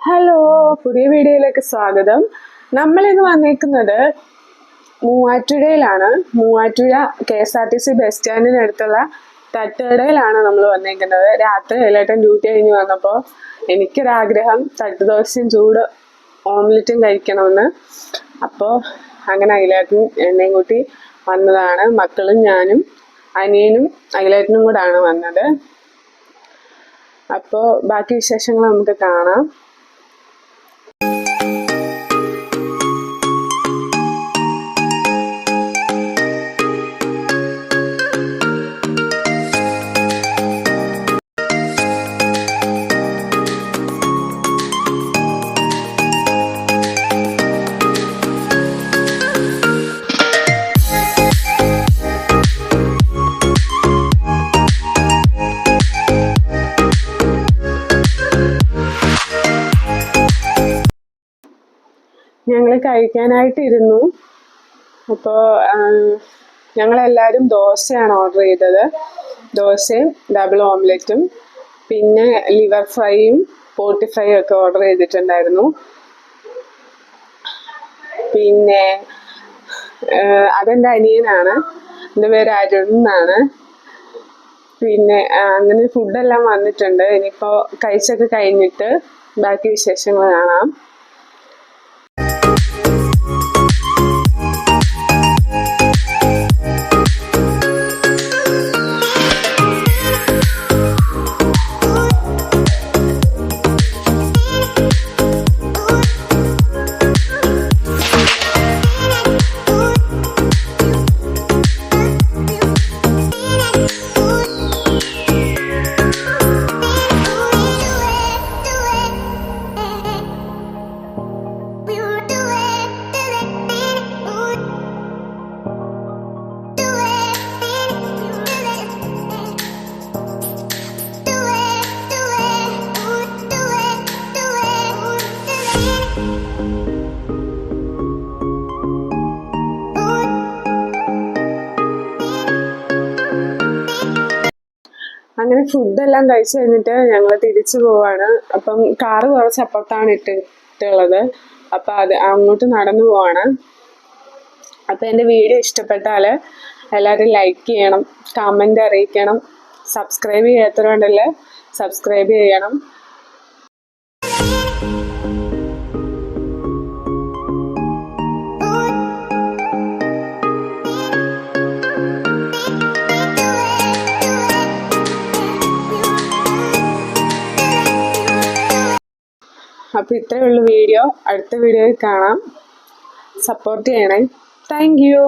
Hello, പുതിയ വീഡിയോയിലേക്ക് സ്വാഗതം. നമ്മളിന്ന് വന്നിരിക്കുന്നത് മൂവാറ്റുപുഴയിലാണ്. മൂവാറ്റുപുഴ KSRTC ബസ് സ്റ്റാൻഡിനടുത്തുള്ള തട്ടുകടയിലാണ് നമ്മൾ വന്നിരിക്കുന്നത്. രാത്രി ഏട്ടൻ ഡ്യൂട്ടി കഴിഞ്ഞ് വന്നപ്പോൾ എനിക്കൊരാഗ്രഹം തട്ടുദോശയും ചൂട് ഓംലെറ്റും കഴിക്കണമെന്ന്. അപ്പോൾ അങ്ങനെ അഖിലേട്ടൻ എന്നെയും കൂട്ടി വന്നതാണ്. മക്കളും ഞാനും അനിയനും അഖിലേട്ടനും കൂടാണ് വന്നത്. അപ്പോൾ ബാക്കി വിശേഷങ്ങൾ നമുക്ക് കാണാം. ഞങ്ങൾ കഴിക്കാനായിട്ടിരുന്നു. അപ്പോൾ ഞങ്ങളെല്ലാവരും ദോശയാണ് ഓർഡർ ചെയ്തത്. ദോശയും ഡബിൾ ഓംലെറ്റും പിന്നെ ലിവർ ഫ്രൈയും പോട്ടി ഫ്രൈയും ഒക്കെ ഓർഡർ ചെയ്തിട്ടുണ്ടായിരുന്നു. പിന്നെ അതെൻ്റെ അനിയനാണ്. എൻ്റെ പേര് അരുൺ എന്നാണ്. പിന്നെ അങ്ങനെ ഫുഡെല്ലാം വന്നിട്ടുണ്ട്. ഇനിയിപ്പോൾ കഴിച്ചൊക്കെ കഴിഞ്ഞിട്ട് ബാക്കി വിശേഷങ്ങൾ കാണാം. അങ്ങനെ ഫുഡെല്ലാം കഴിച്ചു കഴിഞ്ഞിട്ട് ഞങ്ങൾ തിരിച്ചു പോവാണ്. അപ്പം കാറ് കുറച്ച് അപ്പുറത്താണ് ഇട്ടിട്ടുള്ളത്. അപ്പം അത് അങ്ങോട്ട് നടന്നു പോവാണ്. അപ്പം എൻ്റെ വീഡിയോ ഇഷ്ടപ്പെട്ടാൽ എല്ലാവരും ലൈക്ക് ചെയ്യണം, കമൻ്റ് അറിയിക്കണം. സബ്സ്ക്രൈബ് ചെയ്യാത്തവരുണ്ടല്ലേ സബ്സ്ക്രൈബ് ചെയ്യണം. അപ്പോൾ ഇത്രയേ ഉള്ളൂ വീഡിയോ. അടുത്ത വീഡിയോയിൽ കാണാം. സപ്പോർട്ട് ചെയ്യണേ. Thank you.